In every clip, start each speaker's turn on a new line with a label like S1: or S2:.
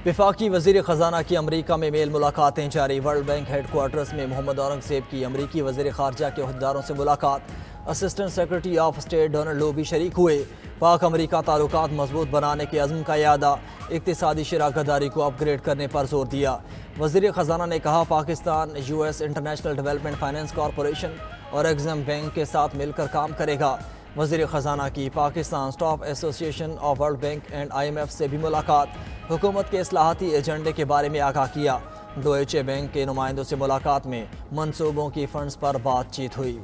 S1: वफाकी वज़ीर ख़जाना की अमरीका में मेल मुलाकातें जारी। वर्ल्ड बैंक हेडक्वार्टर्स में मोहम्मद औरंगज़ेब की अमरीकी वज़ीर ख़ारजा के अहदेदारों से मुलाकात। Assistant secretary of state Donald Lu भी शरीक हुए। पाक अमरीका ताल्लुकात मजबूत बनाने के अज़्म का यादा। इक़्तिसादी शराकतदारी को अपग्रेड करने पर जोर दिया। वज़ीर ख़जाना ने कहा, Pakistan US international development finance corporation और एग्जिम बैंक के साथ मिलकर काम करेगा। वज़ीर ख़जाना की Pakistan staff association of world bank and IMF से भी मुलाकात। हुकूमत के इस्लाहाती एजेंडे के बारे में आगाह किया। डोइचे बैंक के नुमाइंदों से मुलाकात में मनसूबों की फंड्स पर बातचीत हुई।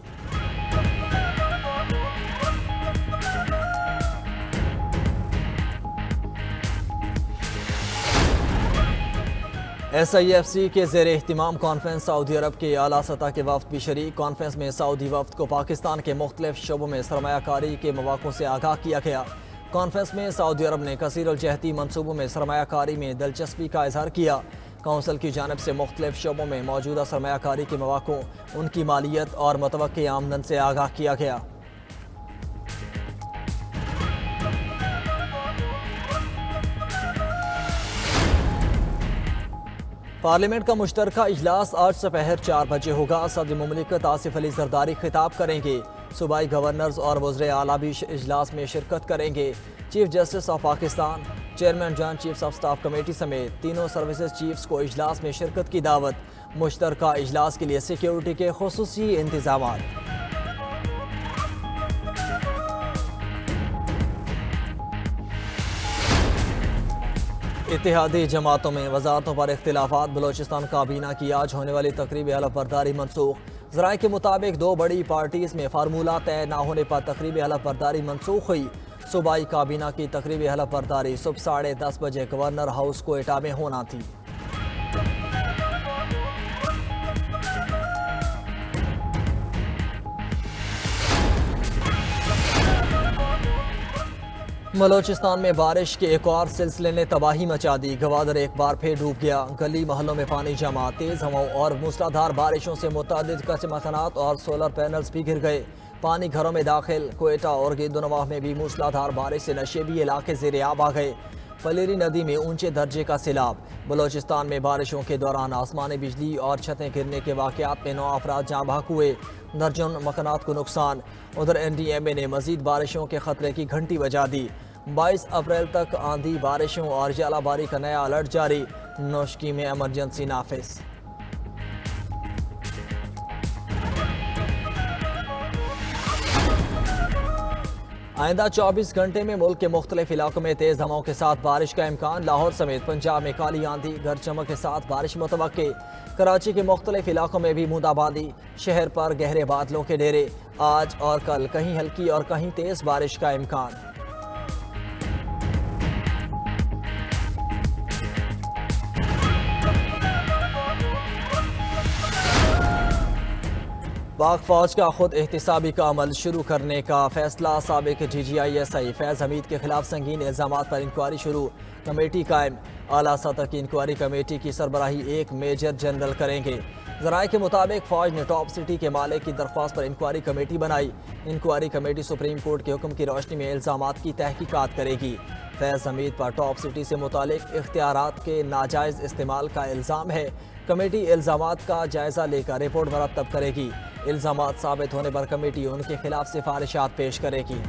S1: SIFC के ज़ेर एहतिमाम कॉन्फ्रेंस सऊदी अरब के आला सतह के वफ्द भी शरीक। कॉन्फ्रेंस में सऊदी वफ्द को पाकिस्तान के मुख्तलिफ शोबों में सरमायाकारी के मौक़ों से आगाह किया गया। कॉन्फ्रेंस में सऊदी अरब ने कसीरुल-जहती मनसूबों में सरमायाकारी में दिलचस्पी का इजहार किया। कौंसल की जानिब से मुख्तलिफ शोबों में मौजूदा सरमायाकारी के मौक़ों, उनकी मालियत और मुतवक्की आमदन से आगाह किया गया। पार्लियामेंट का मुश्तरका इजलास आज दोपहर 4 बजे होगा। सदर मुमलिकत आसिफ अली जरदारी खिताब करेंगे। सूबाई गवर्नर्स और वज़ीर आला भी इजलास में शिरकत करेंगे। Chief justice of Pakistan, chairman joint chiefs of staff committee समेत तीनों सर्विसेज चीफ्स को इजलास में शिरकत की दावत। मुश्तरका इजलास के लिए सिक्योरिटी के खुसूसी इंतजाम। इत्तेहादी जमातों में वजारतों पर इख्तिलाफात। बलोचिस्तान काबीना की आज होने वाली तकरीब हलफ बर्दारी मनसूख। ज़राए के मुताबिक दो बड़ी पार्टीज़ में फार्मूला तय न होने पर तकरीब हलफ बर्दारी मनसूख हुई। सूबाई काबीना की तकरीब हलफ बर्दारी सुबह 10:30 बजे गवर्नर हाउस कोयटा में होना थी। बलोचिस्तान में बारिश के एक और सिलसिले ने तबाही मचा दी। गवादर एक बार फिर डूब गया। गली महलों में पानी जमा। तेज हवाओं और मूसलाधार बारिशों से मुतअद्दिद कच्चे मकानात और सोलर पैनल्स भी गिर गए। पानी घरों में दाखिल। कोयटा और गिरदोनवाह में भी मूसलाधार बारिश से नशेबी इलाके ज़ेरे आब आ गए। पलेरी नदी में ऊंचे दर्जे का सैलाब। बलोचिस्तान में बारिशों के दौरान आसमानी बिजली और छतें गिरने के वाक़यात में 9 अफराद जाँ बहक हुए। दर्जन मकानात को नुकसान। उधर NDMA ने मजीद बारिशों के खतरे की घंटी बजा दी। 22 अप्रैल तक आंधी बारिशों और जलाबारी का नया अलर्ट जारी। नौशकी में एमरजेंसी नाफिज। आइंदा 24 घंटे में मुल्क के मुख्तलिफ इलाकों में तेज हवाओं के साथ बारिश का इम्कान। लाहौर समेत पंजाब में काली आंधी, गरज चमक के साथ बारिश मुतवक्के। कराची के मुख्तलिफ इलाकों में भी बूंदाबांदी। शहर पर गहरे बादलों के डेरे। आज और कल कहीं हल्की और कहीं तेज बारिश का इम्कान। पाक फौज का खुद एहतिसाबी का अमल शुरू करने का फैसला। साबिक DGI फैज़ हमीद के खिलाफ संगीन इल्ज़ामात पर इंक्वायरी शुरू। कमेटी कायम। आला सतह की इंक्वायरी कमेटी की सरबराही एक मेजर जनरल करेंगे। ज़राए के मुताबिक फौज ने टॉप सिटी के मालिक की दरख्वास्त पर इंक्वायरी कमेटी बनाई। इंक्वायरी कमेटी सुप्रीम कोर्ट के हुक्म की रोशनी में इल्ज़ामात की तहकीकात करेगी। फैज़ हमीद पर टॉप सिटी से मुतालिक इख्तियारात के नाजायज़ इस्तेमाल का इल्ज़ाम है। कमेटी इल्ज़ामात का जायज़ा लेकर रिपोर्ट मरतब करेगी। इल्ज़ामात साबित होने पर कमेटी उनके खिलाफ सिफारिशात पेश करेगी।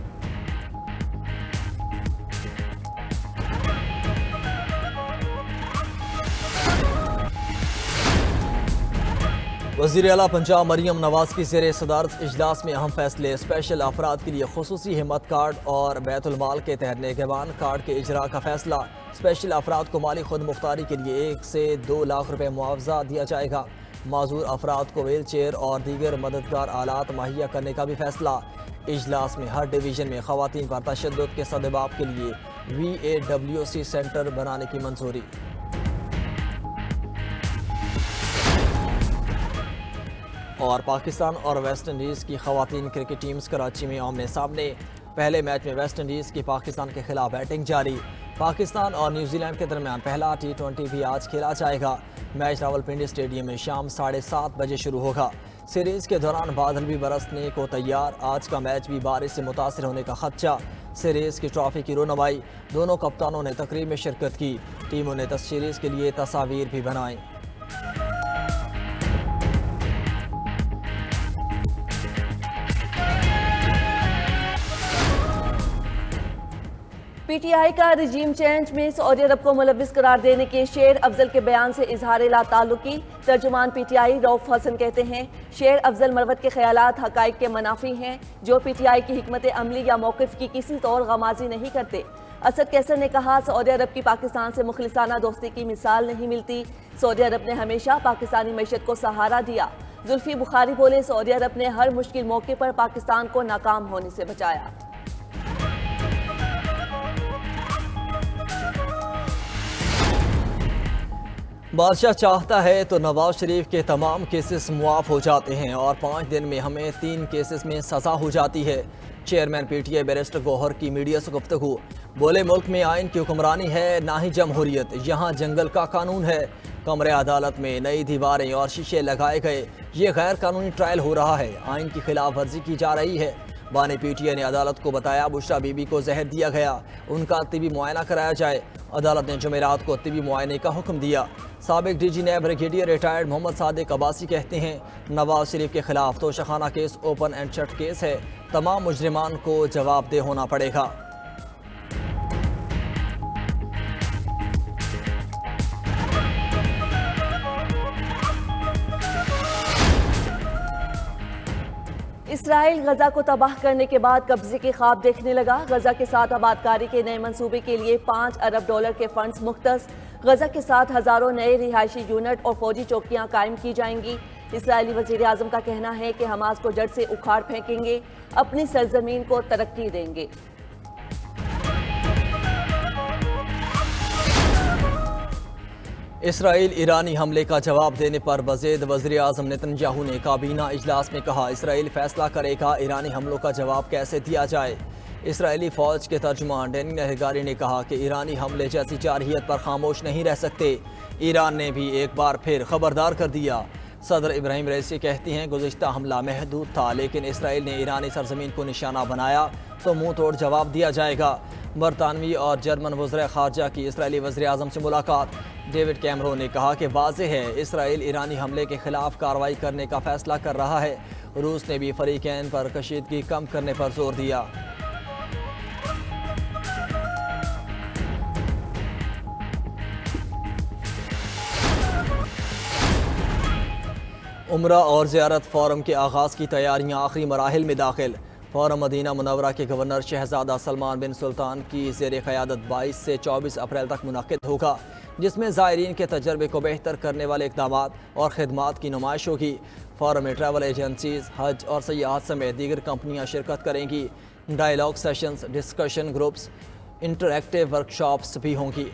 S1: वज़ीर आला पंजाब मरियम नवाज की ज़ेर सदारत इजलास में अहम फैसले। स्पेशल अफराद के लिए खुसूसी हिम्मत कार्ड और बैतुल माल के तहत निगहबान कार्ड के इजरा का फैसला। स्पेशल अफराद को माली खुद मुख्तारी के लिए 1 से 2 लाख रुपए मुआवजा दिया जाएगा। माजूर अफराद को व्हील चेयर और दीगर मददगार आलात मुहैया करने का भी फैसला। इजलास में हर डिवीज़न में ख़वातीन पर तशद्दुद के सद्दबाब के लिए VAWC सेंटर बनाने की मंजूरी। और पाकिस्तान और वेस्ट इंडीज़ की ख़वातीन क्रिकेट टीम्स कराची में आमने सामने। पहले मैच में वेस्ट इंडीज़ की पाकिस्तान के खिलाफ बैटिंग जारी। पाकिस्तान और न्यूजीलैंड के दरमियान पहला T20 भी आज खेला जाएगा। मैच रावलपिंडी स्टेडियम में शाम 7:30 बजे शुरू होगा। सीरीज़ के दौरान बादल भी बरसने को तैयार। आज का मैच भी बारिश से मुतासिर होने का खदशा। सीरीज़ की ट्रॉफी की रोनमाई। दोनों कप्तानों ने तकरीब में शिरकत की। टीमों ने टेस्ट सीरीज के लिए तस्वीर भी बनाई।
S2: पीटीआई का रिजीम चेंज में सऊदी अरब को मुलविस करार देने के शेर अफजल के बयान से इजहार ला ताल्लुकी। तर्जुमान पीटीआई रऊफ हसन कहते हैं, शेर अफजल मरवत के ख्यालात हकाइक के मुनाफी हैं, जो पीटीआई की हिकमत अमली या मौक़िफ़ की किसी तौर गमाजी नहीं करते। असद कैसर ने कहा, सऊदी अरब की पाकिस्तान से मुखलिसाना दोस्ती की मिसाल नहीं मिलती। सऊदी अरब ने हमेशा पाकिस्तानी मईशत को सहारा दिया। जुल्फी बुखारी बोले, सऊदी अरब ने हर मुश्किल मौके पर पाकिस्तान को नाकाम होने से बचाया।
S1: बादशाह चाहता है तो नवाज शरीफ के तमाम केसेस मुआफ़ हो जाते हैं और 5 दिन में हमें 3 केसेस में सज़ा हो जाती है। चेयरमैन पीटीआई बैरिस्टर गौहर की मीडिया से गुफ्तगू। बोले, मुल्क में आइन की हुक्मरानी है, ना ही जमहूरियत। यहाँ जंगल का कानून है। कमरे अदालत में नई दीवारें और शीशे लगाए गए। ये गैर कानूनी ट्रायल हो रहा है। आइन की खिलाफ वर्जी की जा रही है। बानी पीटीआई ने अदालत को बताया, बुशरा बीबी को जहर दिया गया, उनका तिबी मुआयना कराया जाए। अदालत ने जुमेरात को तिबी मुआयने का हुक्म दिया। साबिक डीजी नैब ब्रिगेडियर रिटायर्ड मोहम्मद सादिक अब्बासी कहते हैं, नवाज शरीफ के खिलाफ Toshakhana case open and shut case है। तमाम मुजरिमान को जवाबदेह होना पड़ेगा।
S2: इसराइल गजा को तबाह करने के बाद कब्जे के ख्वाब देखने लगा। गजा के साथ आबादकारी के नए मंसूबे के लिए $5 अरब के फंड्स मुख्तस। गजा के साथ हजारों नए रिहायशी यूनिट और फौजी चौकियां कायम की जाएंगी। इसराइली वजीर आजम का कहना है कि हमास को जड़ से उखाड़ फेंकेंगे, अपनी सरजमीन को तरक्की देंगे।
S1: इसराइल ईरानी हमले का जवाब देने पर वज़ीर वज़ीर आज़म नेतन्याहू ने काबीना इजलास में कहा, इसराइल फैसला करेगा ईरानी हमलों का जवाब कैसे दिया जाए। इसराइली फ़ौज के तर्जुमान डैनी नहगारी ने कहा कि ईरानी हमले जैसी जारहियत पर खामोश नहीं रह सकते। ईरान ने भी एक बार फिर खबरदार कर दिया। सदर इब्राहिम रईसी कहती हैं, गुज़िश्ता हमला महदूद था, लेकिन इसराइल ने ईरानी सरजमीन को निशाना बनाया तो मुंह तोड़ जवाब दिया जाएगा। बरतानवी और जर्मन वज़ीर ख़ारजा की इसराइली वज़ीर आज़म से मुलाकात। डेविड कैमरून ने कहा कि वाज़ेह है, इसराइल ईरानी हमले के खिलाफ कार्रवाई करने का फैसला कर रहा है। रूस ने भी फरीकैन पर कशीदगी कम करने पर जोर दिया। उम्रा और ज़ियारत फ़ोरम के आगाज़ की तैयारियां आखिरी मराहिल में दाखिल। फ़ोरम मदीना मुनव्वरा के गवर्नर शहजादा सलमान बिन सुल्तान की ज़ेर क़यादत 22 से 24 अप्रैल तक मुनक़िद होगा, जिसमें ज़ायरीन के तजर्बे को बेहतर करने वाले इक़दामात और ख़िदमात की नुमाइश होगी। फ़ोरम में ट्रैवल एजेंसीज़, हज और सयाहत समेत दीगर कंपनियाँ शिरकत करेंगी। Dialogue sessions, discussion groups, interactive workshops भी होंगी।